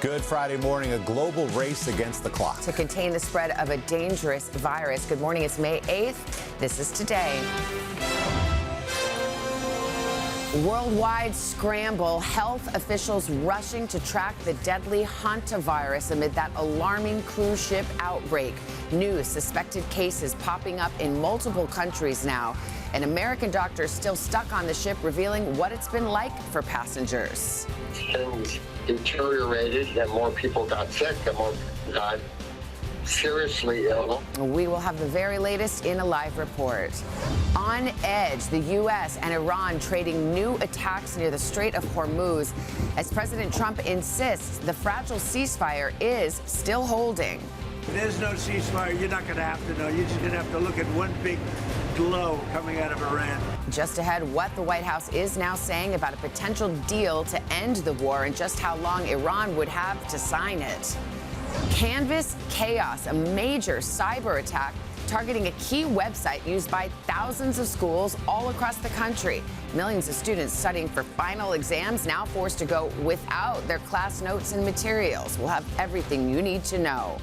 Good Friday morning, a global race against the clock. To contain the spread of a dangerous virus. Good morning, it's May 8th. This is Today. Worldwide scramble. Health officials rushing to track the deadly hantavirus amid that alarming cruise ship outbreak. New suspected cases popping up in multiple countries now. An American doctor still stuck on the ship, revealing what it's been like for passengers. Things deteriorated and more people got sick and more people got seriously ill. We will have the very latest in a live report. On edge, the U.S. and Iran trading new attacks near the Strait of Hormuz as President Trump insists the fragile ceasefire is still holding. There's no ceasefire. You're not going to have to know. You're just going to have to look at one big glow coming out of Iran. Just ahead, what the White House is now saying about a potential deal to end the war and just how long Iran would have to sign it. Canvas chaos, a major cyber attack targeting a key website used by thousands of schools all across the country. Millions of students studying for final exams now forced to go without their class notes and materials. We'll have everything you need to know.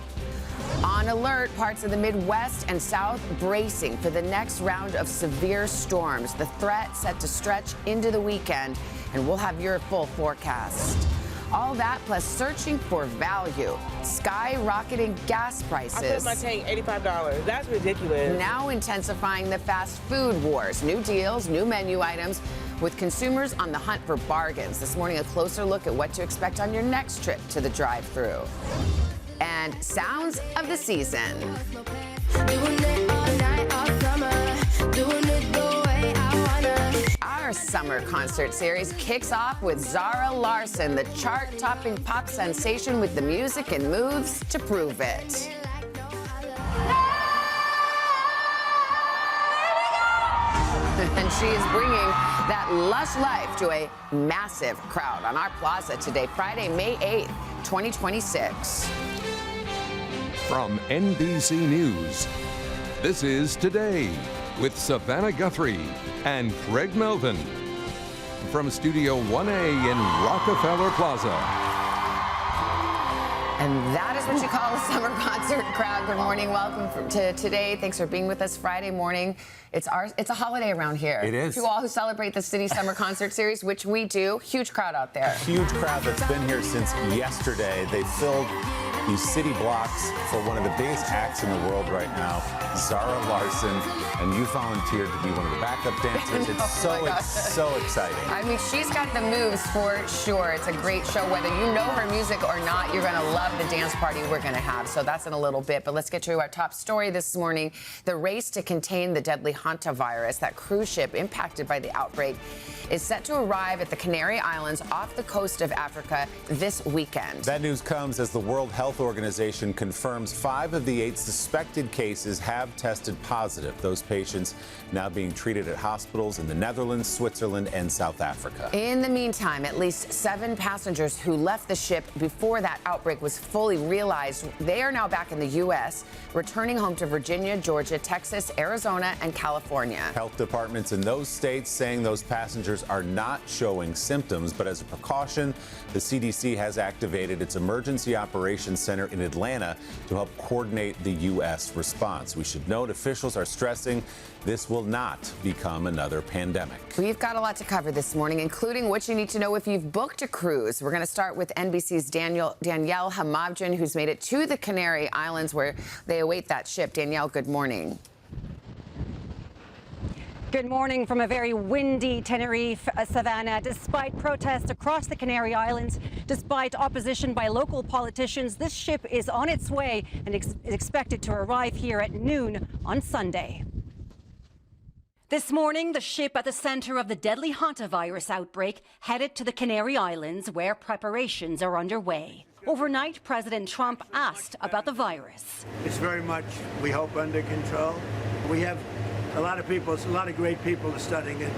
On alert, parts of the Midwest and South bracing for the next round of severe storms. The threat set to stretch into the weekend, and we'll have your full forecast. All that plus searching for value. Skyrocketing gas prices. I put my tank $85. That's ridiculous. Now intensifying the fast food wars. New deals, new menu items, with consumers on the hunt for bargains. This morning, a closer look at what to expect on your next trip to the drive-thru. And sounds of the season. Our summer concert series kicks off with Zara Larsson, the chart-topping pop sensation with the music and moves to prove it. And she is bringing that lush life to a massive crowd on our plaza today, Friday, May 8th, 2026. From NBC News, this is Today with Savannah Guthrie and Craig Melvin. From Studio 1A in Rockefeller Plaza. And that is what you call a summer concert crowd. Good morning. Welcome to Today. Thanks for being with us Friday morning. It's a holiday around here. It is. To all who celebrate the City Summer Concert Series, which we do. Huge crowd out there. Huge crowd that's been here since yesterday. They filled these city blocks for one of the biggest acts in the world right now, Zara Larsson, and you volunteered to be one of the backup dancers. It's so exciting. I mean, she's got the moves for sure. It's a great show. Whether you know her music or not, you're going to love the dance party we're going to have. So that's in a little bit. But let's get to our top story this morning. The race to contain the deadly hantavirus, that cruise ship impacted by the outbreak, is set to arrive at the Canary Islands off the coast of Africa this weekend. That news comes as the World Health Organization confirms 5 of the 8 suspected cases have tested positive. Those patients now being treated at hospitals in the Netherlands, Switzerland, and South Africa. In the meantime, at least 7 passengers who left the ship before that outbreak was fully realized, they are now back in the U.S., returning home to Virginia, Georgia, Texas, Arizona, and California. Health departments in those states saying those passengers are not showing symptoms, but as a precaution, the CDC has activated its Emergency Operations Center in Atlanta to help coordinate the U.S. response. We should note officials are stressing this will not become another pandemic. We've got a lot to cover this morning, including what you need to know if you've booked a cruise. We're going to start with NBC's Danielle Hamavdjian, who's made it to the Canary Islands where they await that ship. Danielle, good morning. Good morning from a very windy Tenerife, Savannah. Despite protests across the Canary Islands, despite opposition by local politicians, this ship is on its way and is expected to arrive here at noon on Sunday. This morning, the ship at the center of the deadly hantavirus outbreak headed to the Canary Islands, where preparations are underway. Overnight, President Trump asked about the virus. It's very much, we hope, under control. We have a lot of people, a lot of great people are studying it.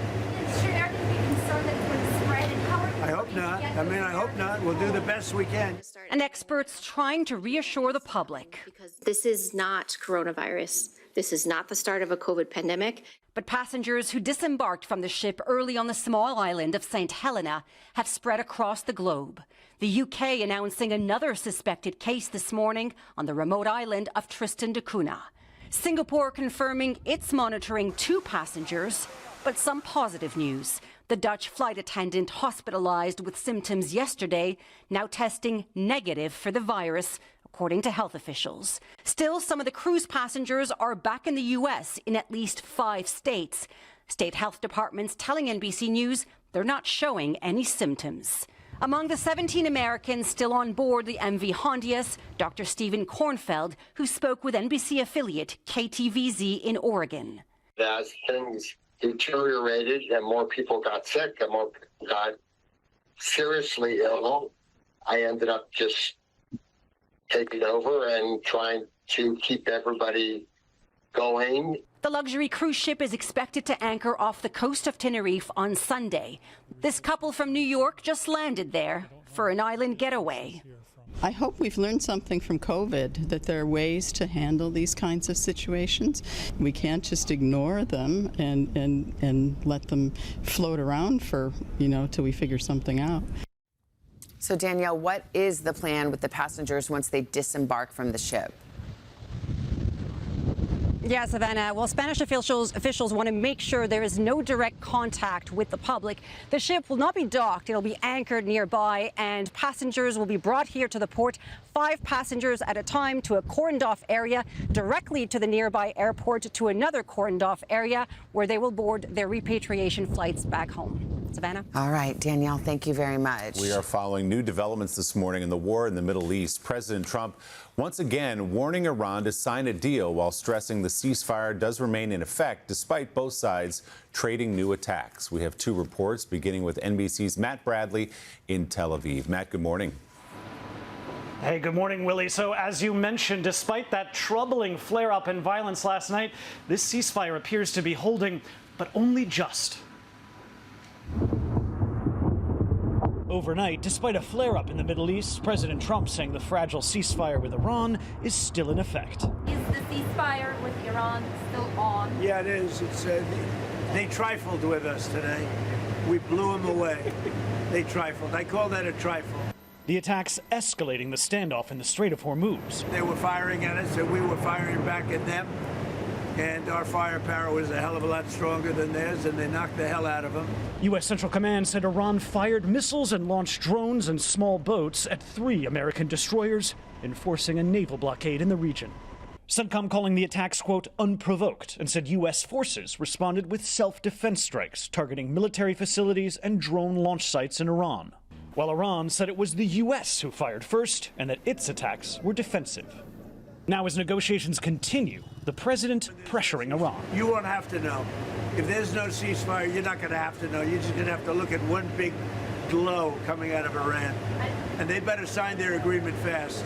Should everyone be concerned that it's going to spread? And how are you I hope not. I hope not. We'll do the best we can. And experts trying to reassure the public. Because this is not coronavirus. This is not the start of a COVID pandemic. But passengers who disembarked from the ship early on the small island of St. Helena have spread across the globe. The UK announcing another suspected case this morning on the remote island of Tristan da Cunha. Singapore confirming it's monitoring 2 passengers, but some positive news. The Dutch flight attendant hospitalized with symptoms yesterday, now testing negative for the virus, according to health officials. Still, some of the cruise passengers are back in the U.S. in at least 5 states. State health departments telling NBC News they're not showing any symptoms. Among the 17 Americans still on board the MV Hondias, Dr. Stephen Kornfeld, who spoke with NBC affiliate KTVZ in Oregon. As things deteriorated and more people got sick and more people got seriously ill, I ended up just taking over and trying to keep everybody going. The luxury cruise ship is expected to anchor off the coast of Tenerife on Sunday. This couple from New York just landed there for an island getaway. I hope we've learned something from COVID, that there are ways to handle these kinds of situations. We can't just ignore them and let them float around for, till we figure something out. So, Danielle, what is the plan with the passengers once they disembark from the ship? Yeah, Savannah. Well, Spanish officials want to make sure there is no direct contact with the public. The ship will not be docked. It'll be anchored nearby, and passengers will be brought here to the port, 5 passengers at a time, to a cordoned-off area, directly to the nearby airport, to another cordoned-off area where they will board their repatriation flights back home. Savannah? All right, Danielle, thank you very much. We are following new developments this morning in the war in the Middle East. President Trump once again warning Iran to sign a deal while stressing the ceasefire does remain in effect despite both sides trading new attacks. We have 2 reports, beginning with NBC's Matt Bradley in Tel Aviv. Matt, good morning. Hey, good morning, Willie. So as you mentioned, despite that troubling flare-up in violence last night, this ceasefire appears to be holding, but only just. Overnight, despite a flare-up in the Middle East, President Trump saying the fragile ceasefire with Iran is still in effect. Is the ceasefire with Iran still on? Yeah, it is. They trifled with us today. We blew them away. They trifled. I call that a trifle. The attacks escalating the standoff in the Strait of Hormuz. They were firing at us, and we were firing back at them. And our firepower was a hell of a lot stronger than theirs, and they knocked the hell out of them. U.S. Central Command said Iran fired missiles and launched drones and small boats at 3 American destroyers, enforcing a naval blockade in the region. CENTCOM calling the attacks, quote, unprovoked, and said U.S. forces responded with self-defense strikes targeting military facilities and drone launch sites in Iran. While Iran said it was the U.S. who fired first and that its attacks were defensive. Now, as negotiations continue, the president pressuring Iran. You won't have to know. If there's no ceasefire, you're not going to have to know. You're just going to have to look at one big glow coming out of Iran. And they better sign their agreement fast.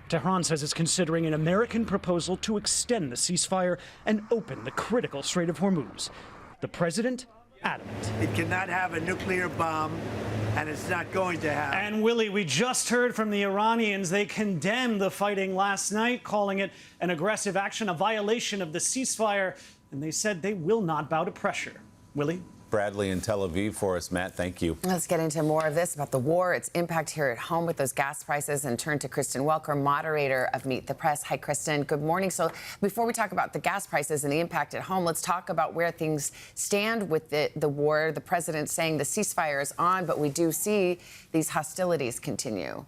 Tehran says it's considering an American proposal to extend the ceasefire and open the critical Strait of Hormuz. The president adamant. It cannot have a nuclear bomb, and it's not going to have. And Willie, we just heard from the Iranians. They condemned the fighting last night, calling it an aggressive action, a violation of the ceasefire, and they said they will not bow to pressure. Willie? Bradley in Tel Aviv for us. Matt, thank you. Let's get into more of this about the war, its impact here at home with those gas prices, and turn to Kristen Welker, moderator of Meet the Press. Hi, Kristen. Good morning. So before we talk about the gas prices and the impact at home, let's talk about where things stand with the war. The president saying the ceasefire is on, but we do see these hostilities continue.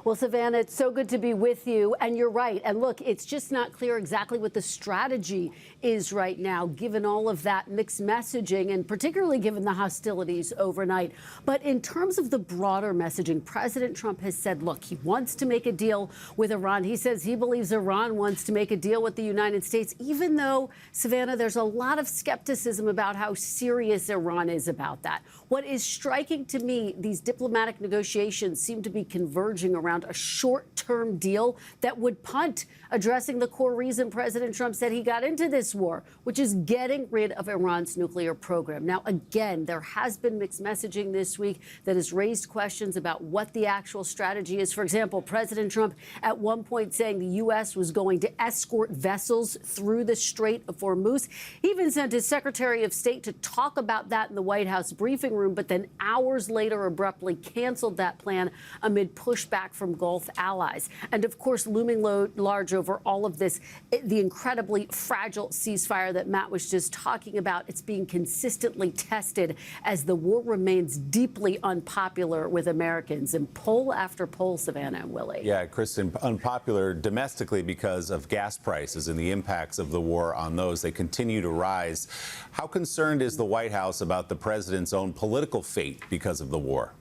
Well, Savannah, it's so good to be with you. And you're right. And look, it's just not clear exactly what the strategy is right now, given all of that mixed messaging, and particularly given the hostilities overnight. But in terms of the broader messaging, President Trump has said, look, he wants to make a deal with Iran. He says he believes Iran wants to make a deal with the United States, even though, Savannah, there's a lot of skepticism about how serious Iran is about that. What is striking to me, these diplomatic negotiations seem to be converging around a short short-term deal that would punt addressing the core reason President Trump said he got into this war, which is getting rid of Iran's nuclear program. Now, again, there has been mixed messaging this week that has raised questions about what the actual strategy is. For example, President Trump at one point saying the U.S. was going to escort vessels through the Strait of Hormuz. He even sent his Secretary of State to talk about that in the White House briefing room, but then hours later abruptly canceled that plan amid pushback from Gulf allies. And of course, looming large over all of this, the incredibly fragile ceasefire that Matt was just talking about. It's being consistently tested as the war remains deeply unpopular with Americans in poll after poll, Savannah and Willie. Yeah, Kristen, unpopular domestically because of gas prices and the impacts of the war on those. They continue to rise. How concerned is the White House about the president's own political fate because of the war?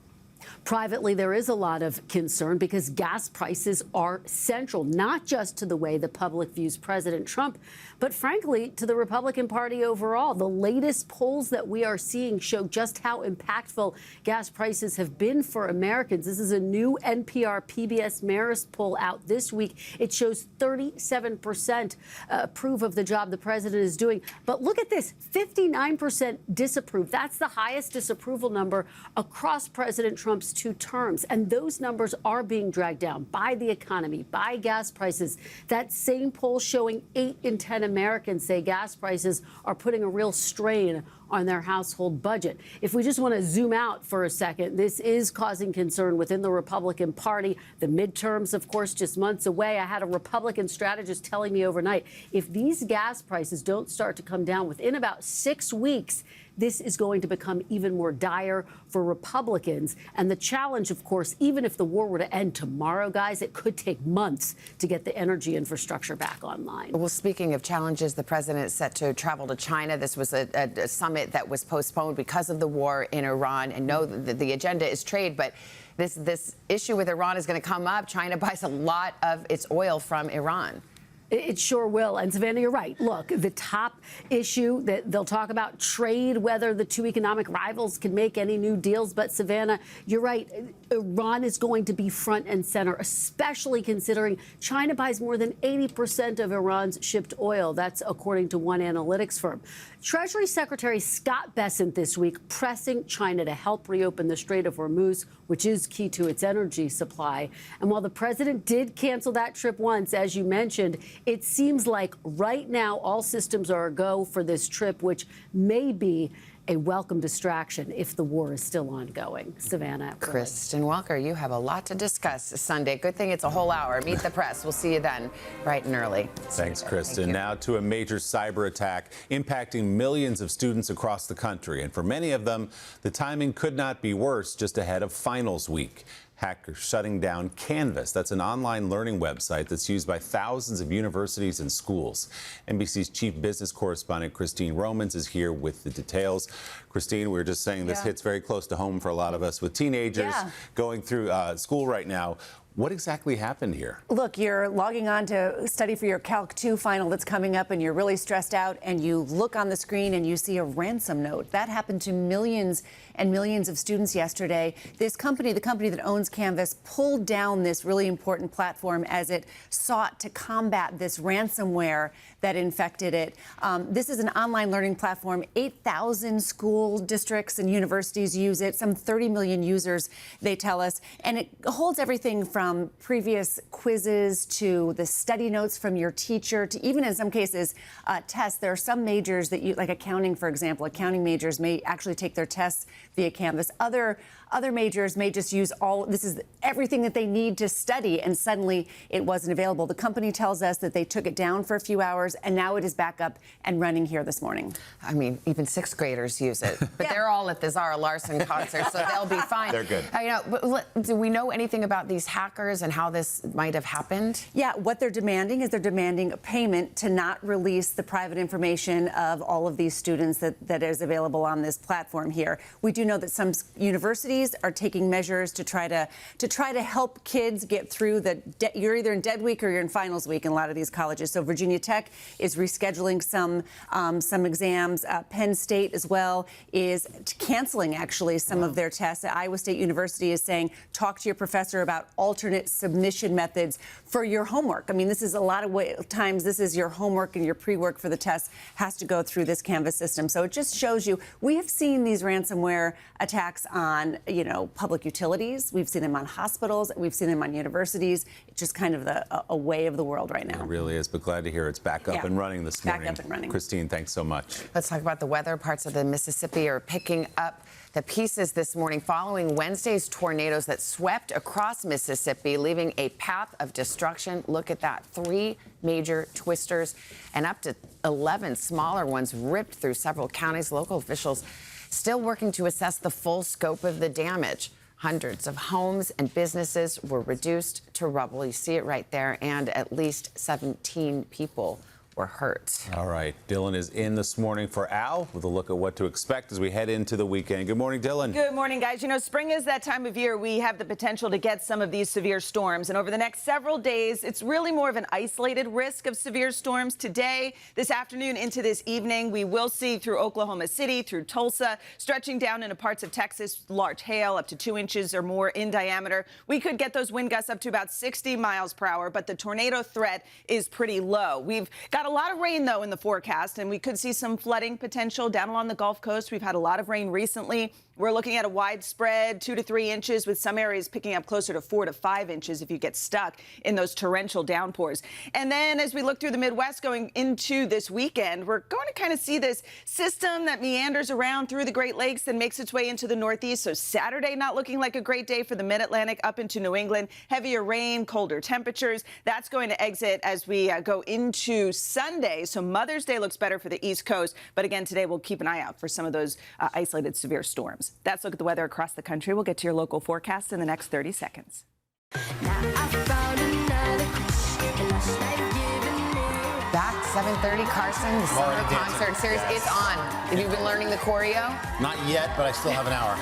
Privately, there is a lot of concern because gas prices are central, not just to the way the public views President Trump, but frankly, to the Republican Party overall. The latest polls that we are seeing show just how impactful gas prices have been for Americans. This is a new NPR PBS Marist poll out this week. It shows 37% approve of the job the president is doing. But look at this, 59% disapprove. That's the highest disapproval number across President Trump's two terms. And those numbers are being dragged down by the economy, by gas prices. That same poll showing 8 in 10 Americans say gas prices are putting a real strain on their household budget. If we just want to zoom out for a second, this is causing concern within the Republican Party. The midterms, of course, just months away. I had a Republican strategist telling me overnight, if these gas prices don't start to come down within about 6 weeks, this is going to become even more dire for Republicans. And the challenge, of course, even if the war were to end tomorrow, guys, it could take months to get the energy infrastructure back online. Well, speaking of challenges, the president is set to travel to China. This was a summit that was postponed because of the war in Iran. And no, the agenda is trade, but this issue with Iran is going to come up. China buys a lot of its oil from Iran. It sure will. And Savannah, you're right. Look, the top issue that they'll talk about trade, whether the two economic rivals can make any new deals. But Savannah, you're right. Iran is going to be front and center, especially considering China buys more than 80% of Iran's shipped oil. That's according to one analytics firm. Treasury Secretary Scott Bessent this week pressing China to help reopen the Strait of Hormuz, which is key to its energy supply. And while the president did cancel that trip once, as you mentioned, it seems like right now all systems are a go for this trip, which may be a welcome distraction if the war is still ongoing. Savannah. Kristen Walker, you have a lot to discuss Sunday. Good thing it's a whole hour. Meet the press. We'll see you then, bright and early. Thanks, Kristen. Now to a major cyber attack impacting millions of students across the country. And for many of them, the timing could not be worse just ahead of finals week. Hackers shutting down Canvas. That's an online learning website that's used by thousands of universities and schools. NBC's chief business correspondent, Christine Romans, is here with the details. Christine, we were just saying this hits very close to home for a lot of us with teenagers going through school right now. What exactly happened here? Look, you're logging on to study for your Calc 2 final that's coming up and you're really stressed out and you look on the screen and you see a ransom note. That happened to millions and millions of students yesterday. This company, the company that owns Canvas, pulled down this really important platform as it sought to combat this ransomware that infected it. This is an online learning platform. 8,000 school districts and universities use it, some 30 million users, they tell us. And it holds everything from previous quizzes to the study notes from your teacher to even in some cases tests. There are some majors that like accounting, for example, accounting majors may actually take their tests via Canvas. Other majors may just use this is everything that they need to study, and suddenly it wasn't available. The company tells us that they took it down for a few hours, and now it is back up and running here this morning. I mean, even sixth graders use it, but they're all at the Zara Larsson concert, so they'll be fine. They're good. But do we know anything about these hackers and how this might have happened? Yeah, what they're demanding is they're demanding a payment to not release the private information of all of these students that is available on this platform here. We do know that some universities are taking measures to try to help kids get through you're either in dead week or you're in finals week in a lot of these colleges. So Virginia Tech is rescheduling some exams. Penn State as well is canceling actually some of their tests. Iowa State University is saying talk to your professor about alternate alternate submission methods for your homework. I mean, this is a lot of times this is your homework and your pre-work for the test has to go through this Canvas system. So it just shows you, we have seen these ransomware attacks on, public utilities. We've seen them on hospitals. We've seen them on universities. It's just kind of a way of the world right now. It really is, but glad to hear it's back up and running this morning. Back up and running. Christine, thanks so much. Let's talk about the weather. Parts of the Mississippi are picking up the pieces this morning following Wednesday's tornadoes that swept across Mississippi, leaving a path of destruction. Look at that. 3 major twisters and up to 11 smaller ones ripped through several counties. Local officials still working to assess the full scope of the damage. Hundreds of homes and businesses were reduced to rubble. You see it right there. And at least 17 people were hurt. All right. Dylan is in this morning for Al with a look at what to expect as we head into the weekend. Good morning, Dylan. Good morning, guys. Spring is that time of year we have the potential to get some of these severe storms. And over the next several days, it's really more of an isolated risk of severe storms. Today, this afternoon into this evening, we will see through Oklahoma City, through Tulsa, stretching down into parts of Texas, large hail up to 2 inches or more in diameter. We could get those wind gusts up to about 60 miles per hour, but the tornado threat is pretty low. We've got a lot of rain, though, in the forecast, and we could see some flooding potential down along the Gulf Coast. We've had a lot of rain recently. We're looking at a widespread 2 to 3 inches, with some areas picking up closer to 4 to 5 inches if you get stuck in those torrential downpours. And then as we look through the Midwest going into this weekend, we're going to kind of see this system that meanders around through the Great Lakes and makes its way into the Northeast. So Saturday not looking like a great day for the Mid-Atlantic up into New England. Heavier rain, colder temperatures. That's going to exit as we go into Sunday. So Mother's Day looks better for the East Coast. But again, today we'll keep an eye out for some of those isolated severe storms. That's a look at the weather across the country. We'll get to your local forecast in the next 30 seconds. Back 7:30, Carson, the summer concert series. Yes. It's on. Have you been learning the choreo? Not yet, but I still have an hour.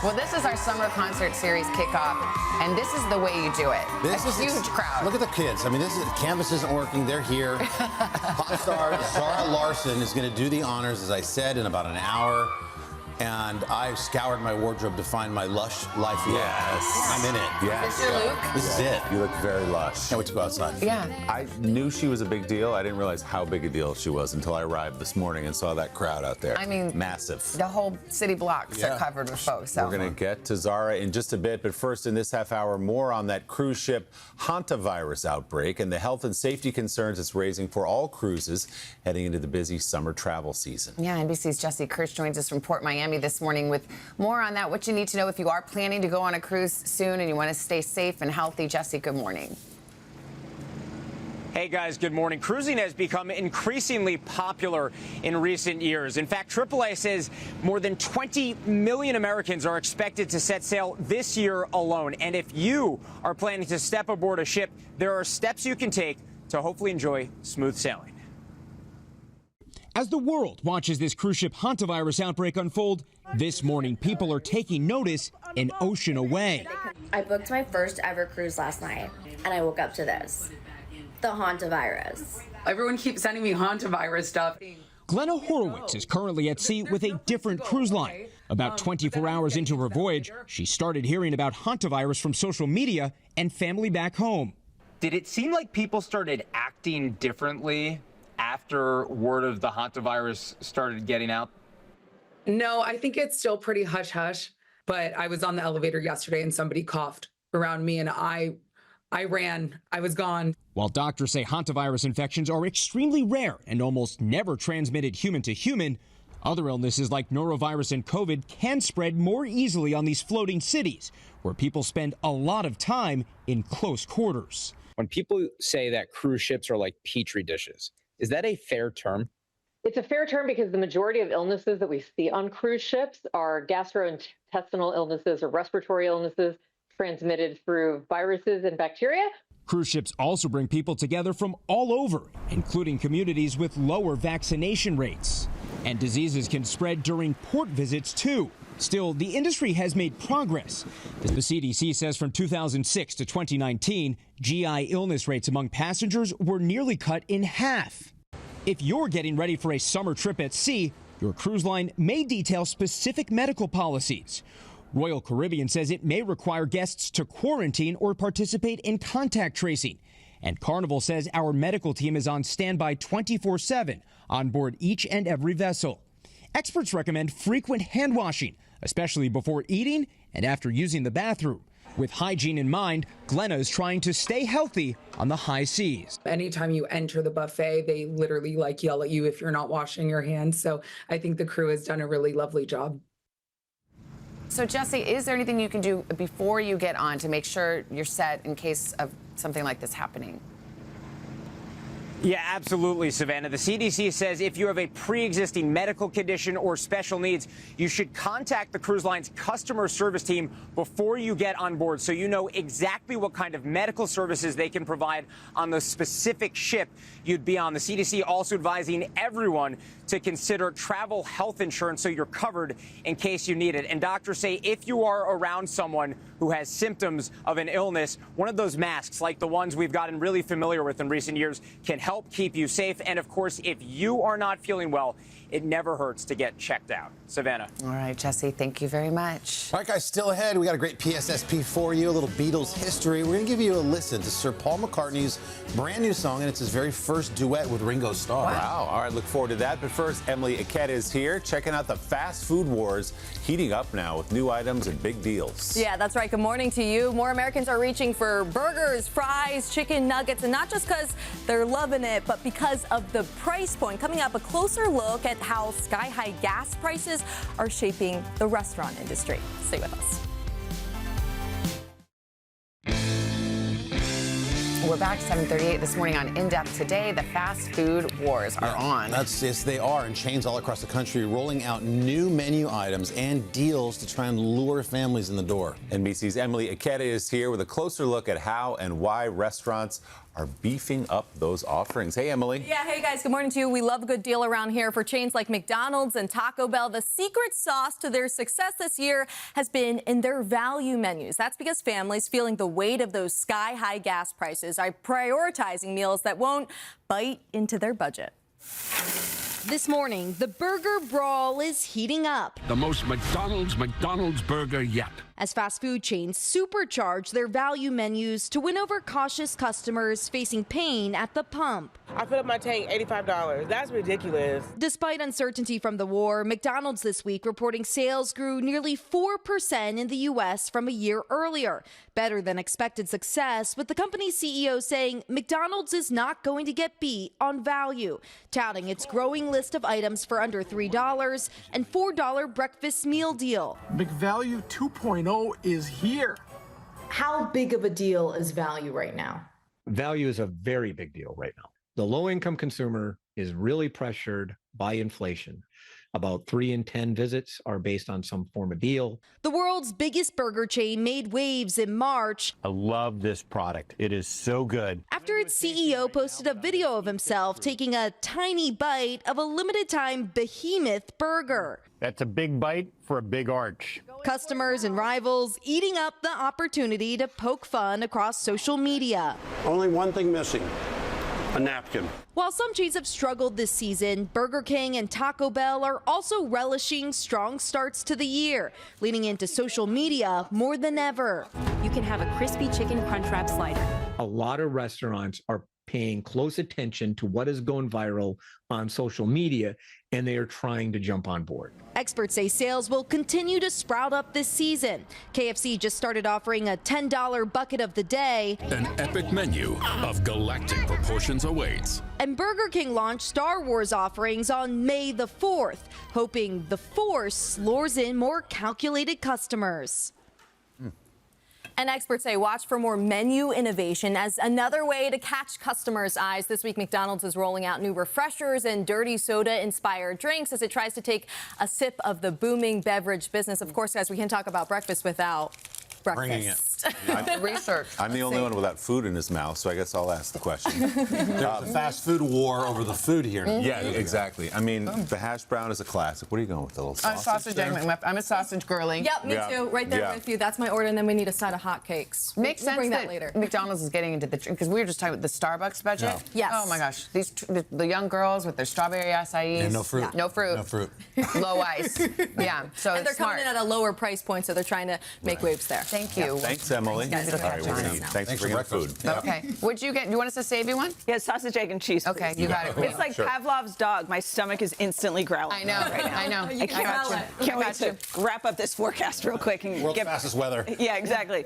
Well, this is our summer concert series kickoff, and this is the way you do it. This is huge crowd. Look at the kids. I mean, Canvas isn't working. They're here. Pop star Zara Larson is going to do the honors, as I said, in about an hour. And I've scoured my wardrobe to find my lush life look. Yes. I'm in it. Yes. Is this your look? This is it. You look very lush. Can't wait to go outside. Yeah. I knew she was a big deal. I didn't realize how big a deal she was until I arrived this morning and saw that crowd out there. I mean, massive. The whole city blocks are covered with folks. So. We're going to get to Zara in just a bit, but first in this half hour, more on that cruise ship hantavirus outbreak and the health and safety concerns it's raising for all cruises heading into the busy summer travel season. Yeah, NBC's Jesse Kirsch joins us from Port Miami this morning with more on that, what you need to know if you are planning to go on a cruise soon and you want to stay safe and healthy. Jesse, good morning. Hey guys, good morning. Cruising has become increasingly popular in recent years. In fact, AAA says more than 20 million Americans are expected to set sail this year alone. And if you are planning to step aboard a ship, there are steps you can take to hopefully enjoy smooth sailing. As the world watches this cruise ship hantavirus outbreak unfold, this morning people are taking notice an ocean away. I booked my first ever cruise last night, and I woke up to this. The hantavirus. Everyone keeps sending me hantavirus stuff. Glenna Horowitz is currently at sea with a different cruise line. About 24 hours into her voyage, she started hearing about hantavirus from social media and family back home. Did it seem like people started acting differently after word of the hantavirus started getting out? No, I think it's still pretty hush-hush, but I was on the elevator yesterday and somebody coughed around me and I ran. I was gone. While doctors say hantavirus infections are extremely rare and almost never transmitted human to human, other illnesses like norovirus and COVID can spread more easily on these floating cities, where people spend a lot of time in close quarters. When people say that cruise ships are like petri dishes, is that a fair term? It's a fair term because the majority of illnesses that we see on cruise ships are gastrointestinal illnesses or respiratory illnesses transmitted through viruses and bacteria. Cruise ships also bring people together from all over, including communities with lower vaccination rates. And diseases can spread during port visits, too. Still, the industry has made progress. The CDC says from 2006 to 2019, GI illness rates among passengers were nearly cut in half. If you're getting ready for a summer trip at sea, your cruise line may detail specific medical policies. Royal Caribbean says it may require guests to quarantine or participate in contact tracing. And Carnival says our medical team is on standby 24/7 on board each and every vessel. Experts recommend frequent hand washing, especially before eating and after using the bathroom. With hygiene in mind, Glenna is trying to stay healthy on the high seas. Anytime you enter the buffet, they literally yell at you if you're not washing your hands. So I think the crew has done a really lovely job. So, Jesse, is there anything you can do before you get on to make sure you're set in case of something like this happening? Yeah, absolutely, Savannah. The CDC says if you have a pre-existing medical condition or special needs, you should contact the cruise line's customer service team before you get on board so you know exactly what kind of medical services they can provide on the specific ship you'd be on. The CDC also advising everyone to consider travel health insurance so you're covered in case you need it. And doctors say if you are around someone who has symptoms of an illness, one of those masks, like the ones we've gotten really familiar with in recent years, can help keep you safe. And of course, if you are not feeling well, it never hurts to get checked out. Savannah. All right, Jesse, thank you very much. All right, guys, still ahead. We got a great PSSP for you, a little Beatles history. We're going to give you a listen to Sir Paul McCartney's brand new song, and it's his very first duet with Ringo Starr. Wow. All right, look forward to that. But first, Emily Aketa is here, checking out the fast food wars heating up now with new items and big deals. Yeah, that's right. Good morning to you. More Americans are reaching for burgers, fries, chicken nuggets, and not just because they're loving it, but because of the price point. Coming up, a closer look at how sky-high gas prices are shaping the restaurant industry. Stay with us. We're back 7:38 this morning on In Depth Today. The fast food wars are on. Yes, they are, and chains all across the country rolling out new menu items and deals to try and lure families in the door. NBC's Emily Aketa is here with a closer look at how and why restaurants are beefing up those offerings. Hey, Emily. Yeah, hey guys, good morning to you. We love a good deal around here. For chains like McDonald's and Taco Bell, the secret sauce to their success this year has been in their value menus. That's because families feeling the weight of those sky-high gas prices are prioritizing meals that won't bite into their budget. This morning, the burger brawl is heating up. The most McDonald's burger yet. As fast food chains supercharge their value menus to win over cautious customers facing pain at the pump. I put up my tank $85. That's ridiculous. Despite uncertainty from the war, McDonald's this week reporting sales grew nearly 4% in the U.S. from a year earlier. Better than expected success, with the company's CEO saying McDonald's is not going to get beat on value, touting its growing list of items for under $3 and $4 breakfast meal deal. McValue 2.0 is here. How big of a deal is value right now? Value is a very big deal right now. The low-income consumer is really pressured by inflation. About 3 in 10 visits are based on some form of deal. The world's biggest burger chain made waves in March. I love this product. It is so good. After its CEO posted a video of himself taking a tiny bite of a limited-time behemoth burger. That's a big bite for a big arch. Customers and rivals eating up the opportunity to poke fun across social media. Only one thing missing. A napkin. While some chains have struggled this season, Burger King and Taco Bell are also relishing strong starts to the year, leaning into social media more than ever. You can have a crispy chicken crunch wrap slider. A lot of restaurants are paying close attention to what is going viral on social media, and they are trying to jump on board. Experts say sales will continue to sprout up this season. KFC just started offering a $10 bucket of the day. An epic menu of galactic proportions awaits. And Burger King launched Star Wars offerings on May the 4th, hoping the Force lures in more calculated customers. And experts say watch for more menu innovation as another way to catch customers' eyes. This week, McDonald's is rolling out new refreshers and dirty soda-inspired drinks as it tries to take a sip of the booming beverage business. Of course, guys, we can't talk about breakfast without breakfast. Research. I'm the only one without food in his mouth, so I guess I'll ask the question. There's a fast food war over the food here. Yeah, exactly. I mean, the hash brown is a classic. What are you going with, the little sausage? I'm a sausage girly. Yep, me too. Right there with you. That's my order, and then we need a side of hotcakes. Makes sense bring that that later. McDonald's is getting into the because we were just talking about the Starbucks budget. No. Yes. Oh my gosh, the young girls with their strawberry acai. And no fruit. Yeah. No fruit. No fruit. Low ice. Yeah. So And they're it's smart. coming in at a lower price point, so they're trying to make waves there. Thank you. Thanks, Emily. Thanks, guys. All right, we're gonna eat. Thanks for bringing the food. Okay. What'd you get? Do you want us to save you one? Yeah, sausage, egg, and cheese. Okay, please. you got it. It's like Pavlov's dog. My stomach is instantly growling. I know. Right now. I know. You can smell it. Can't wait to wrap up this forecast real quick and World's fastest weather. Yeah, exactly.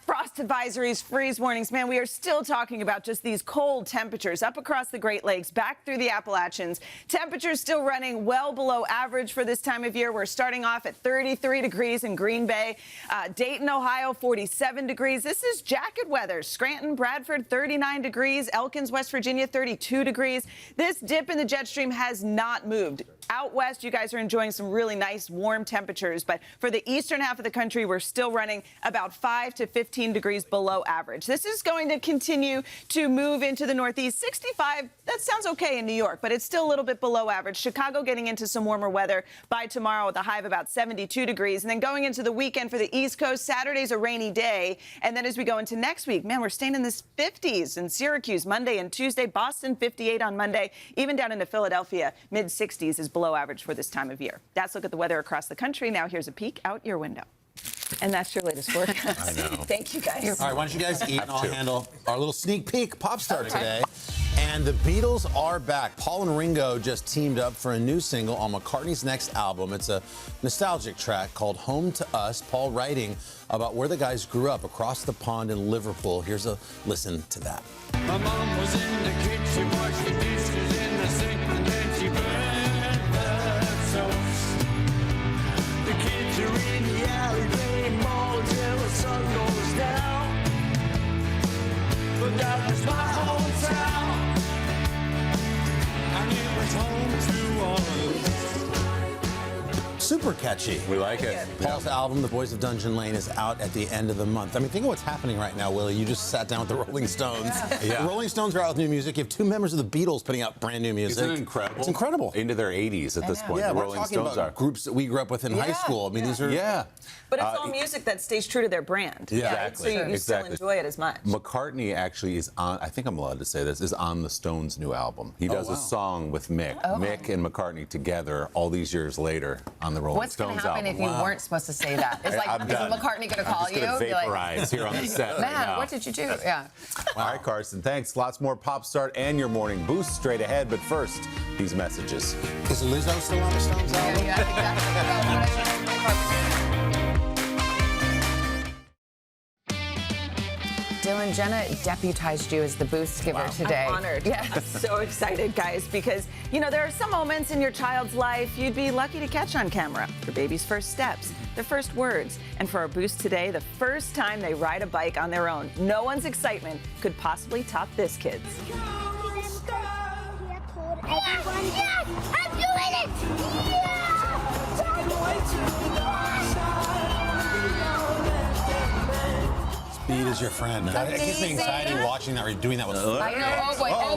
Frost advisories, freeze warnings. Man, we are still talking about just these cold temperatures up across the Great Lakes, back through the Appalachians. Temperatures still running well below average for this time of year. We're starting off at 33 degrees in Green Bay. Dayton, Ohio, 47 degrees. This is jacket weather. Scranton, Bradford, 39 degrees. Elkins, West Virginia, 32 degrees. This dip in the jet stream has not moved. Out west, you guys are enjoying some really nice warm temperatures, but for the eastern half of the country, we're still running about 5 to 15 degrees below average. This is going to continue to move into the northeast. 65, that sounds okay in New York, but it's still a little bit below average. Chicago getting into some warmer weather by tomorrow with a high of about 72 degrees. And then going into the weekend for the East Coast, Saturday's a rainy day. And then as we go into next week, man, we're staying in this 50s in Syracuse Monday and Tuesday. Boston, 58 on Monday. Even down into Philadelphia, mid-60s is below average for this time of year. That's a look at the weather across the country. Now here's a peek out your window. And that's your latest forecast. I know. Thank you, guys. All right, why don't you guys eat and I'll handle our little sneak peek pop star today. And the Beatles are back. Paul and Ringo just teamed up for a new single on McCartney's next album. It's a nostalgic track called Home to Us. Paul writing about where the guys grew up across the pond in Liverpool. Here's a listen to that. My mom was in the kitchen, washed the dishes in the sink, and then she burned the toast. The kids are in the alley playing ball till the sun goes down. But that was my hometown, and it was home to us. Super catchy. We like it. Paul's album, The Boys of Dungeon Lane, is out at the end of the month. I mean, think of what's happening right now, Willie. You just sat down with the Rolling Stones. Yeah. The Rolling Stones are out with new music. You have two members of the Beatles putting out brand new music. Isn't it incredible? It's incredible. Into their 80s at this point. Yeah, The we're Rolling talking Stones about are. groups that we grew up with in high school. I mean, these are... Yeah. But it's all music that stays true to their brand. Yeah, right? So you still enjoy it as much. McCartney actually is on, I think I'm allowed to say this, is on the Stones' new album. He does a song with Mick. Mick and McCartney together all these years later on the Rolling What's going Stones to happen album. if you weren't supposed to say that? It's like, I'm is done. McCartney going to call I'm you? just You're like, vaporize here on the set right Man, now. what did you do? Yeah. All right, Carson, thanks. Lots more Pop Start and your morning boost straight ahead. But first, these messages. Is Lizzo still on the Stones album? Yeah, exactly. Dylan, Jenna deputized you as the boost giver today. I'm honored. Yeah. I'm so excited, guys, because, you know, there are some moments in your child's life you'd be lucky to catch on camera. Your baby's first steps, their first words, and for our boost today, the first time they ride a bike on their own. No one's excitement could possibly top this, kids. Yes, I'm doing it! Speed is your friend. God, it gives me anxiety watching that or doing that with I know. Oh, boy. Oh,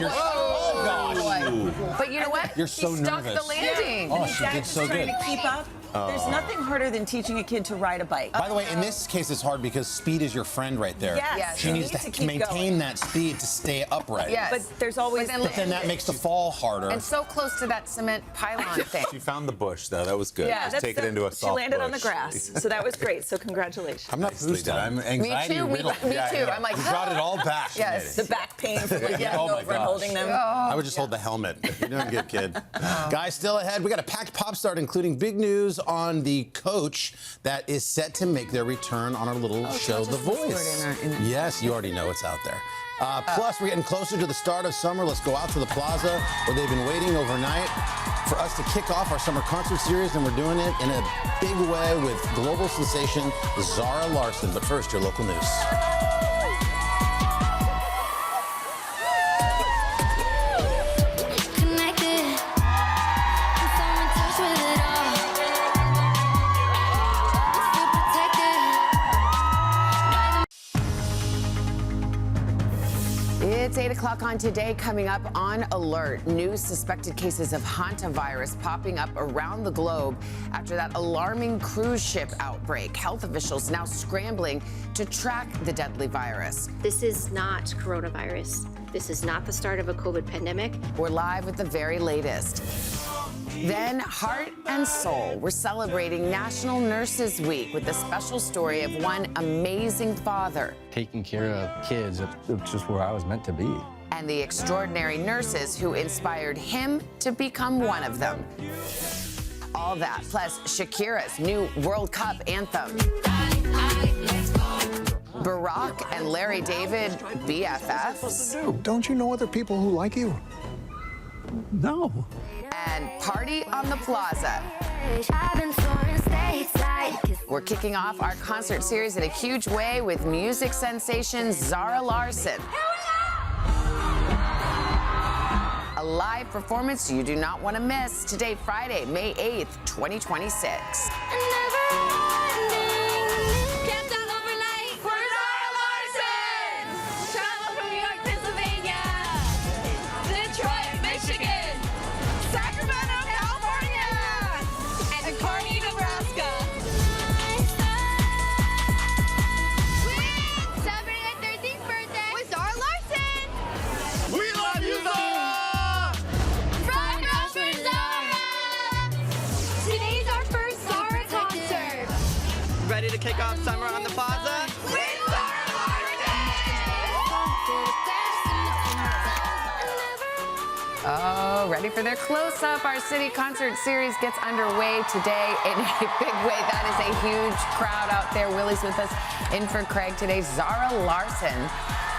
gosh. But you know what? You're so He stuck nervous. the landing. Oh, she did so trying good. to keep up. There's nothing harder than teaching a kid to ride a bike. By the way, in this case, it's hard because speed is your friend right there. Yes. She needs to keep maintain going. that speed to stay upright. Yes. But there's always... But then that makes the fall harder. And so close to that cement pylon thing. She found the bush, though. That was good. Yeah, Just take it into a she soft landed bush. on the grass, so that was great. So congratulations. I'm not boosted. I'm anxiety Me too. riddled. Me too. I'm like, You brought it all back. Yes. The back pain from like, getting Oh my over and gosh. holding them. I would just hold the helmet. You're doing good, kid. Guys, still ahead. We got a packed pop start, including big news on the coach that is set to make their return on our little show, The Voice. Yes, you already know it's out there. Plus, we're getting closer to the start of summer. Let's go out to the plaza where they've been waiting overnight for us to kick off our summer concert series, and we're doing it in a big way with global sensation Zara Larsson. But first, your local news. It's 8 o'clock on Today. Coming up on Alert, new suspected cases of hantavirus popping up around the globe after that alarming cruise ship outbreak. Health officials now scrambling to track the deadly virus. This is not coronavirus. This is not the start of a COVID pandemic. We're live with the very latest. Then, heart and soul. We're celebrating National Nurses Week with the special story of one amazing father. Taking care of kids, it's just where I was meant to be. And the extraordinary nurses who inspired him to become one of them. All that, plus Shakira's new World Cup anthem. Barack and Larry David, BFFs. Don't you know other people who like you? No. And Party on the Plaza. We're kicking off our concert series in a huge way with music sensation Zara Larsson. A live performance you do not want to miss today, Friday, May 8th, 2026. Ready to kick off summer on the plaza? Oh, ready for their close-up. Our city concert series gets underway today in a big way. That is a huge crowd out there. Willie's with us in for Craig today. Zara Larsson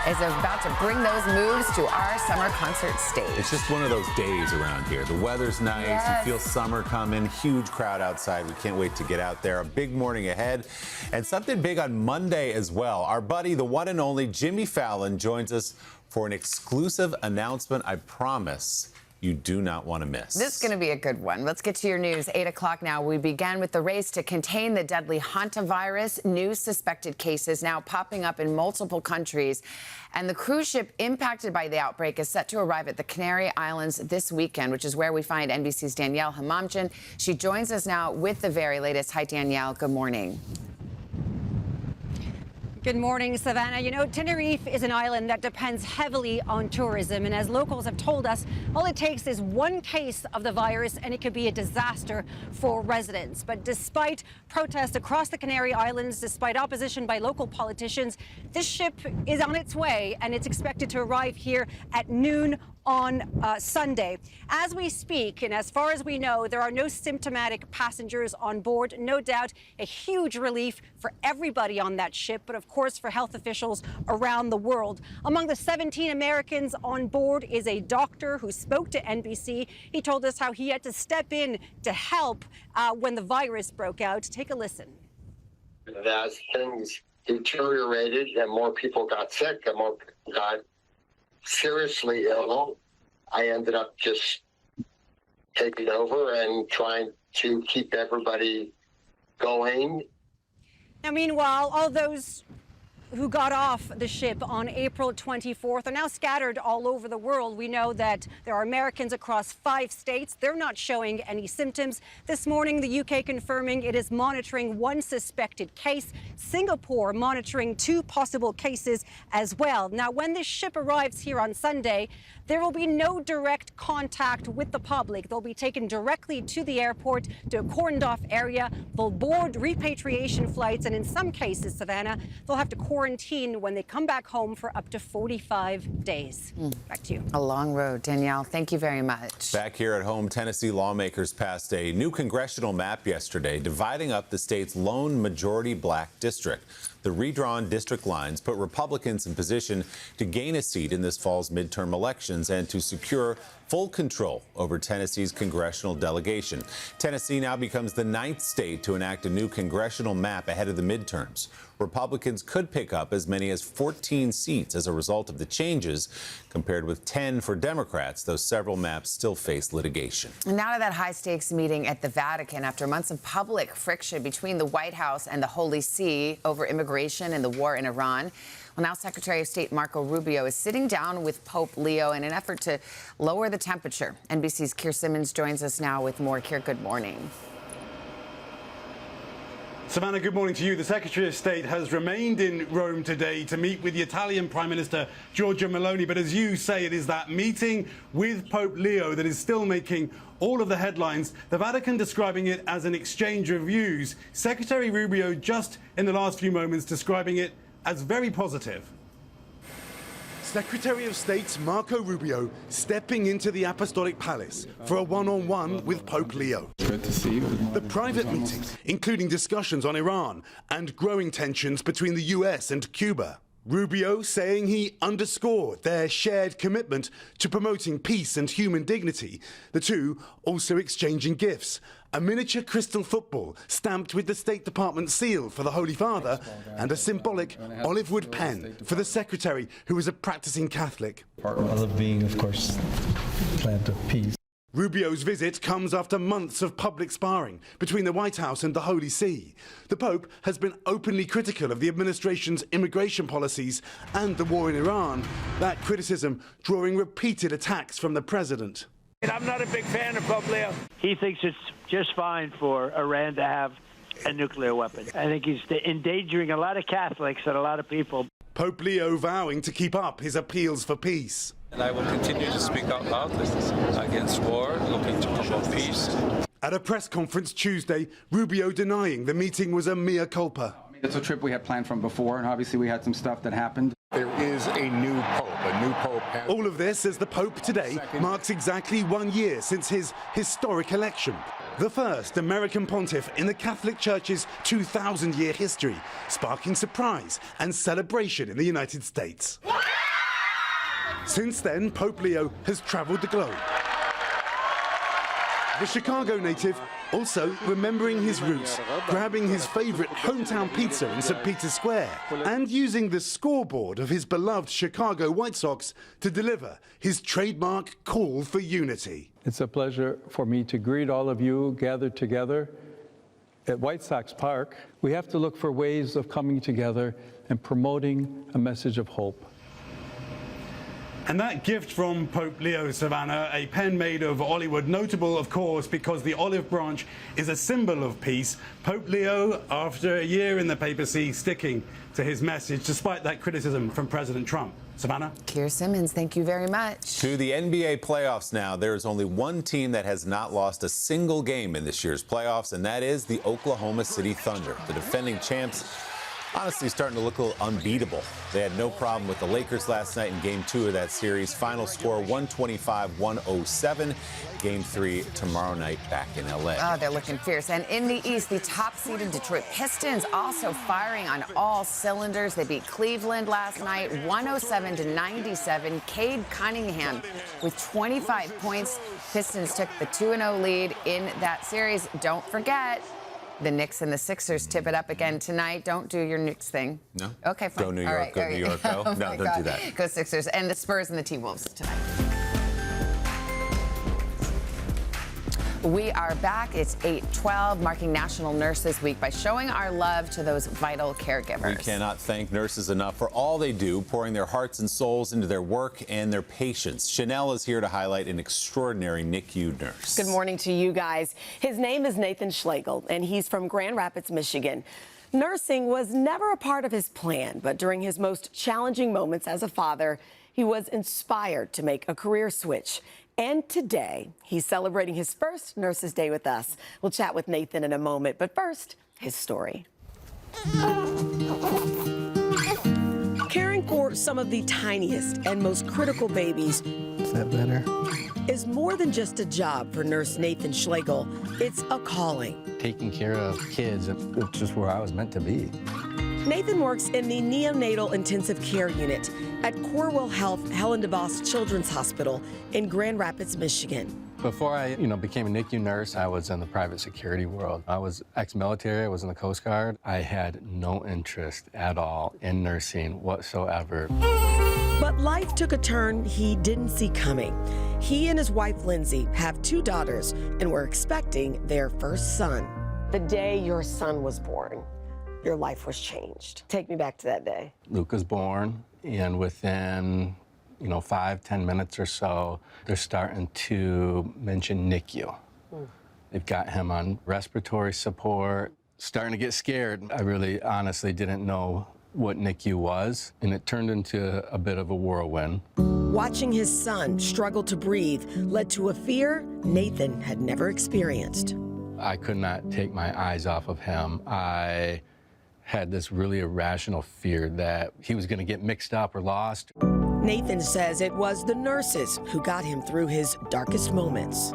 is about to bring those moves to our summer concert stage. It's just one of those days around here. The weather's nice. Yes. You feel summer coming. Huge crowd outside. We can't wait to get out there. A big morning ahead. And something big on Monday as well. Our buddy, the one and only Jimmy Fallon, joins us for an exclusive announcement I promise you do not want to miss. This is going to be a good one. Let's get to your news. 8 o'clock now. We began with the race to contain the deadly hantavirus. New suspected cases now popping up in multiple countries. And the cruise ship impacted by the outbreak is set to arrive at the Canary Islands this weekend, which is where we find NBC's Danielle Hamamchan. She joins us now with the very latest. Hi, Danielle. Good morning. Good morning, Savannah. You know, Tenerife is an island that depends heavily on tourism. And as locals have told us, all it takes is one case of the virus and it could be a disaster for residents. But despite protests across the Canary Islands, despite opposition by local politicians, this ship is on its way and it's expected to arrive here at noon on Sunday. As we speak, and as far as we know, there are no symptomatic passengers on board. No doubt a huge relief for everybody on that ship, but of course for health officials around the world. Among the 17 Americans on board is a doctor who spoke to NBC. He told us how he had to step in to help when the virus broke out. Take a listen. As things deteriorated and more people got sick and more people got seriously ill, I ended up just taking over and trying to keep everybody going. Now, meanwhile, all those who got off the ship on April 24th are now scattered all over the world. We know that there are Americans across 5 states. They're not showing any symptoms. This morning, the UK confirming it is monitoring 1 suspected case. Singapore monitoring 2 possible cases as well. Now, when this ship arrives here on Sunday, there will be no direct contact with the public. They'll be taken directly to the airport, to a cordoned off area. They'll board repatriation flights, and in some cases, Savannah, they'll have to quarantine when they come back home for up to 45 days. Back to you. A long road, Danielle. Thank you very much. Back here at home, Tennessee lawmakers passed a new congressional map yesterday, dividing up the state's lone majority black district. The redrawn district lines put Republicans in position to gain a seat in this fall's midterm elections and to secure full control over Tennessee's congressional delegation. Tennessee now becomes the 9th state to enact a new congressional map ahead of the midterms. Republicans could pick up as many as 14 seats as a result of the changes, compared with 10 for Democrats, though several maps still face litigation. Now to that high-stakes meeting at the Vatican after months of public friction between the White House and the Holy See over immigration cooperation in the war in Iran. Well, now Secretary of State Marco Rubio is sitting down with Pope Leo in an effort to lower the temperature. NBC's Keir Simmons joins us now with more. Keir, good morning. Savannah, good morning to you. The Secretary of State has remained in Rome today to meet with the Italian Prime Minister Giorgia Meloni. But as you say, it is that meeting with Pope Leo that is still making all of the headlines. The Vatican describing it as an exchange of views. Secretary Rubio just in the last few moments describing it as very positive. Secretary of State Marco Rubio stepping into the Apostolic Palace for a one-on-one with Pope Leo. Good to see you. The private meeting, including discussions on Iran and growing tensions between the US and Cuba. Rubio saying he underscored their shared commitment to promoting peace and human dignity. The two also exchanging gifts. A miniature crystal football stamped with the State Department seal for the Holy Father and a symbolic olive wood pen for the Secretary, who is a practicing Catholic. Olive being, of course, plant of peace. Rubio's visit comes after months of public sparring between the White House and the Holy See. The Pope has been openly critical of the administration's immigration policies and the war in Iran, that criticism drawing repeated attacks from the president. I'm not a big fan of Pope Leo. He thinks it's just fine for Iran to have a nuclear weapon. I think he's endangering a lot of Catholics and a lot of people. Pope Leo vowing to keep up his appeals for peace. And I will continue to speak out loudly against war, looking to promote peace. At a press conference Tuesday, Rubio denying the meeting was a mea culpa. It's a trip we had planned from before, and obviously we had some stuff that happened. There is a new pope. A new pope has... All of this as the Pope today marks exactly 1 year since his historic election. The first American pontiff in the Catholic Church's 2,000-year history, sparking surprise and celebration in the United States. Since then, Pope Leo has traveled the globe. The Chicago native also remembering his roots, grabbing his favorite hometown pizza in St. Peter's Square, and using the scoreboard of his beloved Chicago White Sox to deliver his trademark call for unity. It's a pleasure for me to greet all of you gathered together at White Sox Park. We have to look for ways of coming together and promoting a message of hope. And that gift from Pope Leo, Savannah, a pen made of olive, notable, of course, because the olive branch is a symbol of peace. Pope Leo, after a year in the papacy, sticking to his message, despite that criticism from President Trump. Savannah? Keir Simmons, thank you very much. To the NBA playoffs now. There is only one team that has not lost a single game in this year's playoffs, and that is the Oklahoma City Thunder. The defending champs honestly starting to look a little unbeatable. They had no problem with the Lakers last night in Game 2 of that series. Final score 125-107. Game 3 tomorrow night back in L.A. Oh, they're looking fierce. And in the East, the top-seeded Detroit Pistons also firing on all cylinders. They beat Cleveland last night 107-97. Cade Cunningham with 25 points. Pistons took the 2-0 lead in that series. Don't forget, the Knicks and the Sixers tip it up again tonight. Don't do your Knicks thing. No? Okay, fine. Go New York, all right, go New York, go. Oh No, don't do that. Go Sixers. And the Spurs and the T-Wolves tonight. We are back. It's 8/12, marking National Nurses Week by showing our love to those vital caregivers. We cannot thank nurses enough for all they do, pouring their hearts and souls into their work and their patients. Chanel is here to highlight an extraordinary NICU nurse. Good morning to you guys. His name is Nathan Schlegel, and he's from Grand Rapids, Michigan. Nursing was never a part of his plan, but during his most challenging moments as a father, he was inspired to make a career switch. And today, he's celebrating his first Nurses Day with us. We'll chat with Nathan in a moment, but first, his story. Caring for some of the tiniest and most critical babies Is that better? is more than just a job for nurse Nathan Schlegel. It's a calling. Taking care of kids, it's just where I was meant to be. Nathan works in the neonatal intensive care unit at Corewell Health Helen DeVos Children's Hospital in Grand Rapids, Michigan. Before I, became a NICU nurse, I was in the private security world. I was ex-military, I was in the Coast Guard. I had no interest at all in nursing whatsoever. But life took a turn he didn't see coming. He and his wife, Lindsay, have 2 daughters and were expecting their first son. The day your son was born, your life was changed. Take me back to that day. Luca's born, and within 5-10 minutes or so, they're starting to mention NICU. They've got him on respiratory support, starting to get scared. I really honestly didn't know what NICU was, and it turned into a bit of a whirlwind. Watching his son struggle to breathe led to a fear Nathan had never experienced. I could not take my eyes off of him. I had this really irrational fear that he was going to get mixed up or lost. Nathan says it was the nurses who got him through his darkest moments.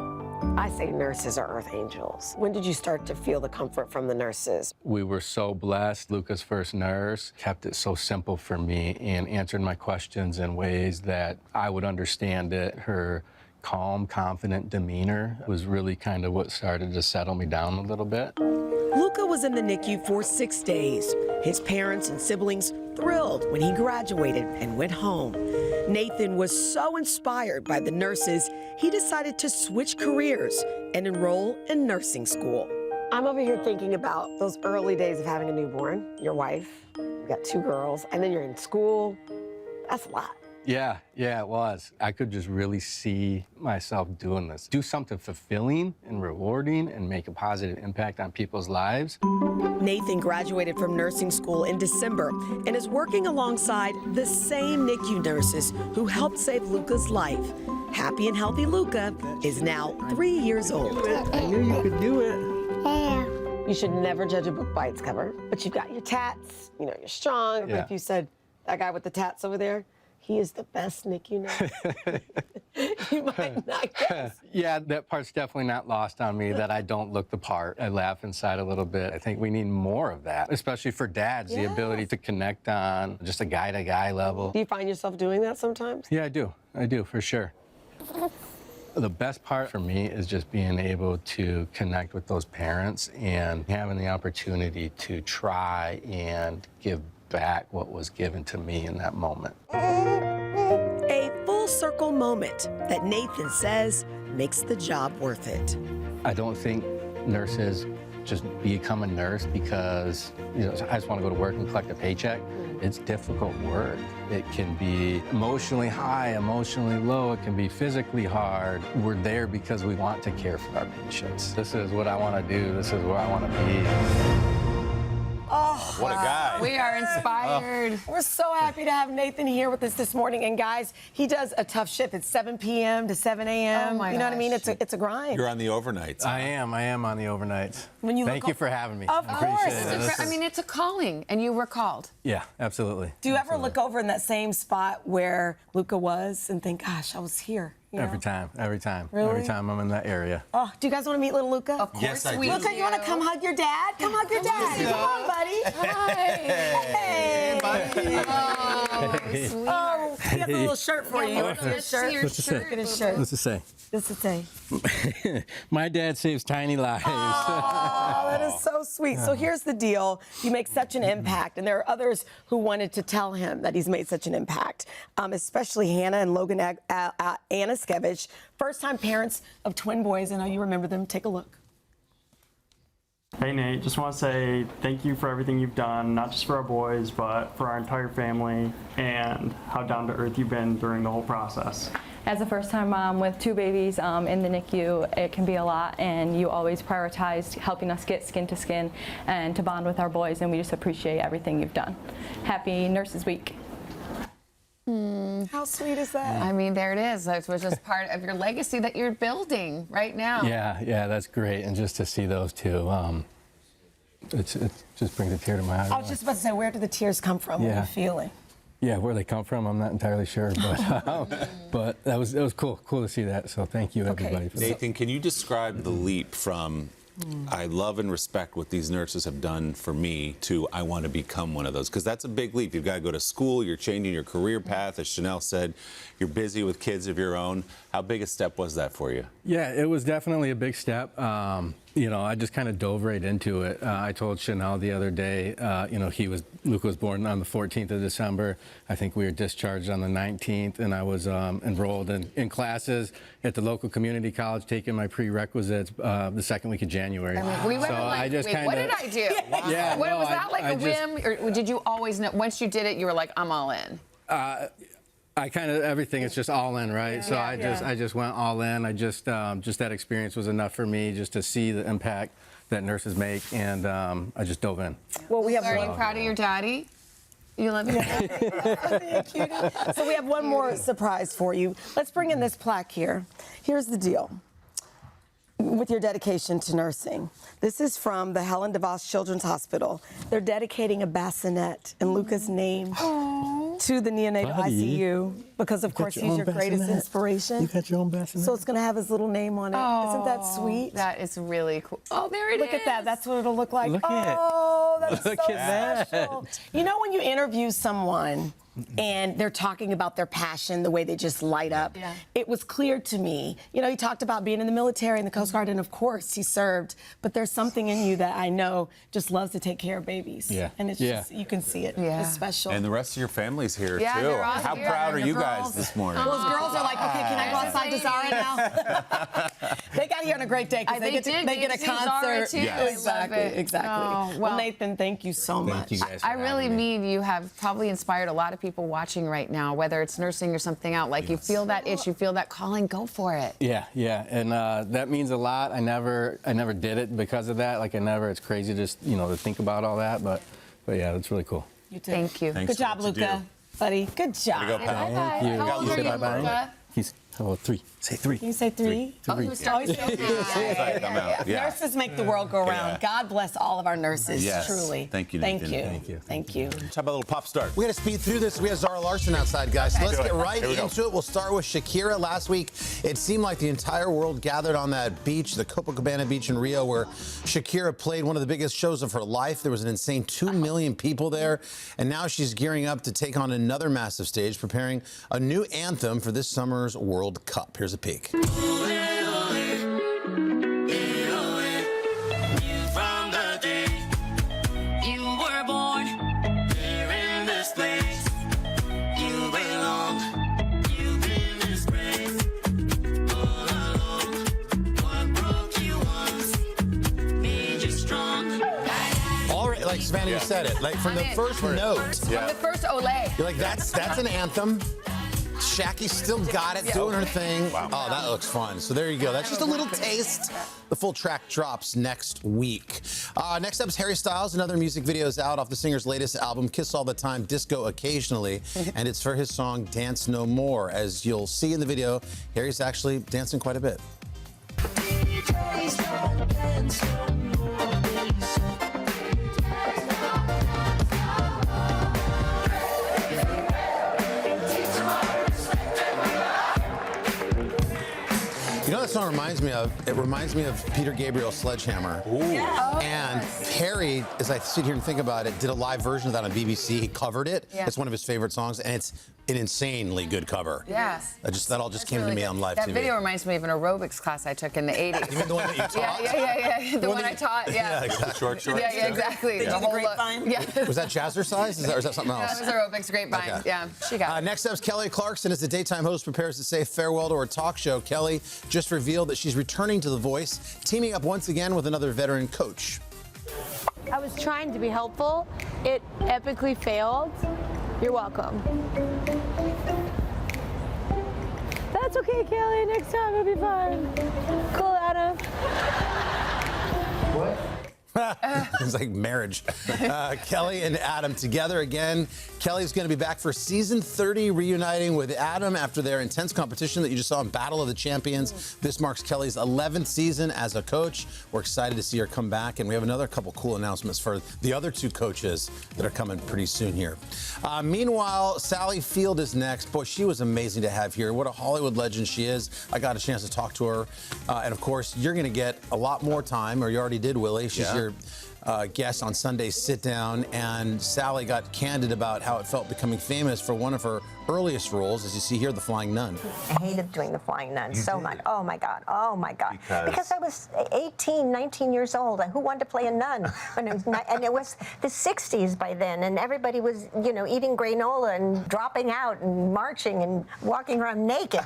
I say nurses are earth angels. When did you start to feel the comfort from the nurses? We were so blessed. Luca's first nurse kept it so simple for me and answered my questions in ways that I would understand it. Her calm, confident demeanor was really kind of what started to settle me down a little bit. Luca was in the NICU for 6 days. His parents and siblings thrilled when he graduated and went home. Nathan was so inspired by the nurses, he decided to switch careers and enroll in nursing school. I'm over here thinking about those early days of having a newborn, your wife, you got 2 girls, and then you're in school. That's a lot. Yeah, it was. I could just really see myself doing this. Do something fulfilling and rewarding and make a positive impact on people's lives. Nathan graduated from nursing school in December and is working alongside the same NICU nurses who helped save Luca's life. Happy and healthy Luca is now 3 years old. I knew you could do it. Yeah. You should never judge a book by its cover, but you've got your tats, you're strong. Yeah. But if you said, that guy with the tats over there, he is the best NICU nurse. You might not guess. Yeah, that part's definitely not lost on me, that I don't look the part. I laugh inside a little bit. I think we need more of that, especially for dads, the ability to connect on just a guy-to-guy level. Do you find yourself doing that sometimes? Yeah, I do, for sure. The best part for me is just being able to connect with those parents and having the opportunity to try and give back what was given to me in that moment. A full circle moment that Nathan says makes the job worth it. I don't think nurses just become a nurse because I just want to go to work and collect a paycheck. It's difficult work. It can be emotionally high, emotionally low. It can be physically hard. We're there because we want to care for our patients. This is what I want to do. This is where I want to be. Oh, what a guy. We are inspired. We're so happy to have Nathan here with us this morning. And guys, he does a tough shift. It's 7 p.m. to 7 a.m. Oh my You know what I mean? gosh. It's a grind. You're on the overnights. I am on the overnights. Thank you for having me. Of I appreciate course. it. I mean, it's a calling, and you were called. Yeah, absolutely. Do you ever look over in that same spot where Luca was and think, gosh, I was here? Every time. Really? Every time I'm in that area. Oh, do you guys want to meet little Luca? Of course Yes, I we do. Luca, you want to come hug your dad? Come hug your dad. Come on, buddy. Hi. Hey, Oh, sweetheart. Oh, he has a little shirt for you. Let's see your shirt. Look at his shirt. What's it say? What's it say? My dad saves tiny lives. Oh, that is so sweet. So here's the deal. You make such an impact, and there are others who wanted to tell him that he's made such an impact, especially Hannah and Logan Anaskevich, first-time parents of twin boys. I know you remember them. Take a look. Hey Nate, just want to say thank you for everything you've done, not just for our boys, but for our entire family, and how down to earth you've been during the whole process. As a first-time mom with 2 babies in the NICU, it can be a lot, and you always prioritized helping us get skin to skin and to bond with our boys, and we just appreciate everything you've done. Happy Nurses Week. How sweet is that? I mean, there it is. That was just part of your legacy that you're building right now. Yeah, that's great. And just to see those two, it just brings a tear to my eye. I was just about to say, where do the tears come from? What are you feeling? Yeah, where they come from, I'm not entirely sure, but that was cool to see that. So thank you, everybody. For Nathan, can you describe the leap from I love and respect what these nurses have done for me to I want to become one of those? Because that's a big leap. You've got to go to school. You're changing your career path. As Chanel said, you're busy with kids of your own. How big a step was that for you? Yeah, it was definitely a big step. I just kind of dove right into it. I told Chanel the other day, Luca was born on the 14th of December. I think we were discharged on the 19th, and I was enrolled in classes at the local community college, taking my prerequisites the second week of January. We were like, wait, what did I do? Yeah, what, no, was that like I a whim, or did you always know? Once you did it, you were like, I'm all in. I kind of everything is just all in, right? So I just went all in. I just that experience was enough for me just to see the impact that nurses make, and I just dove in. Well, we have. Are you proud of your daddy? You love your daddy? So we have one more surprise for you. Let's bring in this plaque here. Here's the deal with your dedication to nursing. This is from the Helen DeVos Children's Hospital. They're dedicating a bassinet in Luca's name to the neonatal ICU because, of course, he's your greatest inspiration. You got your own bassinet? So it's going to have his little name on it. Isn't that sweet? That is really cool. Oh, there it is. Look at that. That's what it'll look like. Look at it. Oh, that's Look so at special. that. You know when you interview someone and they're talking about their passion, the way they just light up, it was clear to me. He talked about being in the military and the Coast Guard, and of course he served, but there's something in you that I know just loves to take care of babies. Yeah. And it's just, you can see it. Yeah. It's special. And the rest of your family's here, Yeah, too. they're all How here. proud are The you girls. guys this morning? Those girls are like, okay, can I go outside to Zara now? They got here on a great day because they get a concert. Too. Exactly. Oh, Well, Nathan, thank you so much. Thank you guys. I really mean you have probably inspired a lot of people watching right now, whether it's nursing or something else. Like you feel that itch, you feel that calling, go for it. Yeah, and that means a lot. I never did it because of that. It's crazy just to think about all that, but yeah, that's really cool. You too. Thank you. Good job, Luca. Buddy, good job. Go, pal. Thank you. How old are you, Luca? He's 3. Say 3. Can you say 3? Oh, he was talking. Nurses make the world go around. God bless all of our nurses, Yes. truly. Thank you, Thank Nathan. you. Thank you. Let's have a little pop start. We got to speed through this. We have Zara Larson outside, guys. So let's get right into it. We'll start with Shakira. Last week, it seemed like the entire world gathered on that beach, the Copacabana beach in Rio, where Shakira played one of the biggest shows of her life. There was an insane 2 million people there. And now she's gearing up to take on another massive stage, preparing a new anthem for this summer's World Cup. Here's a peek. Like Savannah, you said it. Like from the first note. From the first Olay. You're like, that's an anthem. Shaki still got it, doing her thing. Wow. Oh, that looks fun. So there you go. That's just a little taste. The full track drops next week. Next up is Harry Styles. Another music video is out off the singer's latest album, Kiss All the Time, Disco Occasionally. And it's for his song, Dance No More. As you'll see in the video, Harry's actually dancing quite a bit. You know what that song reminds me of? It reminds me of Peter Gabriel's Sledgehammer. Ooh. And Harry, as I sit here and think about it, did a live version of that on BBC. He covered it. Yeah. It's one of his favorite songs, and it's an insanely good cover. Yes. That all just came to me on live TV. That video reminds me of an arobics class I took in the 80s. You mean the one that you taught? Yeah. The one I taught, Yeah, exactly. Short. Yeah, exactly. Did you do the grapevine? Yeah. Was that Jazzercise? Or is that something else? That was aerobics grapevine. Okay. Yeah, she got it. Next up is Kelly Clarkson. As the daytime host prepares to say farewell to her talk show, Kelly just revealed that she's returning to The Voice, teaming up once again with another veteran coach. I was trying to be helpful. It epically failed. You're welcome. That's okay, Kelly. Next time it'll be fun. Cool, Adam. What? It's like marriage. Kelly and Adam together again. Kelly's going to be back for season 30, reuniting with Adam after their intense competition that you just saw in Battle of the Champions. This marks Kelly's 11th season as a coach. We're excited to see her come back, and we have another couple cool announcements for the other two coaches that are coming pretty soon here. Meanwhile, Sally Field is next. Boy, she was amazing to have here. What a Hollywood legend she is. I got a chance to talk to her. And of course, you're going to get a lot more time, or you already did, Willie. She's your guest on Sunday's Sit Down, and Sally got candid about how it felt becoming famous for one of her earliest roles, as you see here, The Flying Nun. I hated doing The Flying Nun so much. Oh my God. Oh my God. Because I was 18, 19 years old. And who wanted to play a nun? When I was and it was the 60s by then, and everybody was, you know, eating granola and dropping out and marching and walking around naked.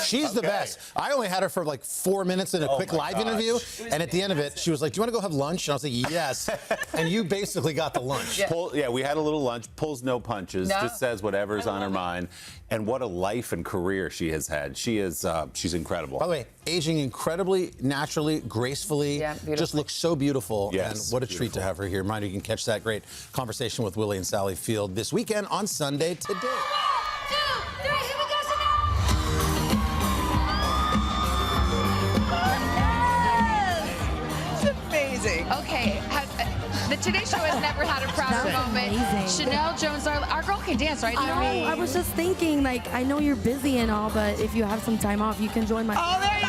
She's the best. I only had her for like 4 minutes in a quick live interview, and at the end of it, she was like, "Do you want to go have lunch?" And I was like, "Yes." And you basically got the lunch. Yeah, we had a little lunch. Pulls no punches. No. Just says whatever's on her mind. And what a life and career she has had. She's incredible. By the way, aging incredibly, naturally, gracefully. Yeah, beautiful. Just looks so beautiful. Yes, and what a treat to have her here. Mind you, can catch that great conversation with Willie and Sally Field this weekend on Sunday Today. Amazing. Okay, the Today Show has never had a prouder moment. Amazing. Chanel Jones, our girl can dance, right? I was just thinking, like, I know you're busy and all, but if you have some time off, you can join my. Oh, there you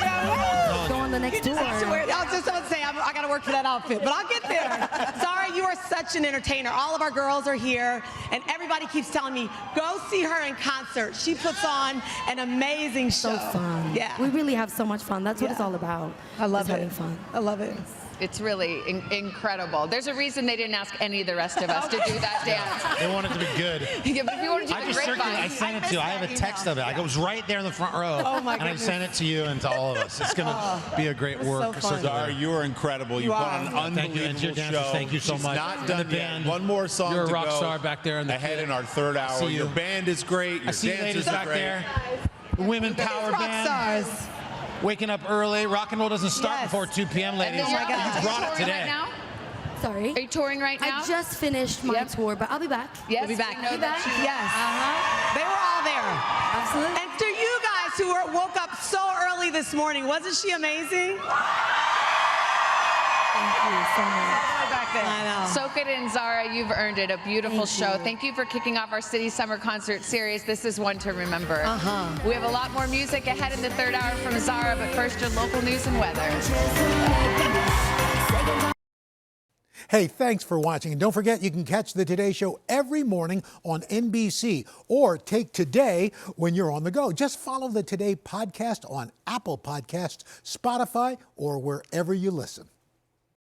go. Go on the next tour. I was just about to say, I got to work for that outfit, but I'll get there. Zara, you are such an entertainer. All of our girls are here, and everybody keeps telling me, go see her in concert. She puts on an amazing show. So fun. Yeah. We really have so much fun. That's what it's all about. I love is it. having fun. I love it. It's really incredible. There's a reason they didn't ask any of the rest of us to do that dance. They want it to be good. Yeah, but if you want to do I the just grapevine. I sent it to you. I have a text of it. I was right there in the front row. Oh, my and I goodness. sent it to you and to all of us. It's going to be a great work. Zara, you are incredible. You put on an unbelievable and your dancers, show. thank you so She's much. not And done the yet. band. One more song You're a to rock go. star back there in the ahead in our third I hour. see you. Your band is great. Your I see you dancers ladies are back great. there. The Women Power rock Band. stars. Waking up early. Rock and roll doesn't start Yes. before 2 p.m., ladies. And then You brought it touring today. right now? Sorry. Are you touring right now? I just finished my tour, but I'll be back. Yes, We'll be back. we know that you- Yes. They were all there. Absolutely. And to you guys who woke up so early this morning, wasn't she amazing? Thank you so much. Back there. I know. Soak it in, Zara. You've earned it. A beautiful show. Thank you for kicking off our City Summer Concert Series. This is one to remember. We have a lot more music ahead in the third hour from Zara, but first, your local news and weather. Hey, thanks for watching. And don't forget, you can catch the Today Show every morning on NBC or take Today when you're on the go. Just follow the Today podcast on Apple Podcasts, Spotify, or wherever you listen.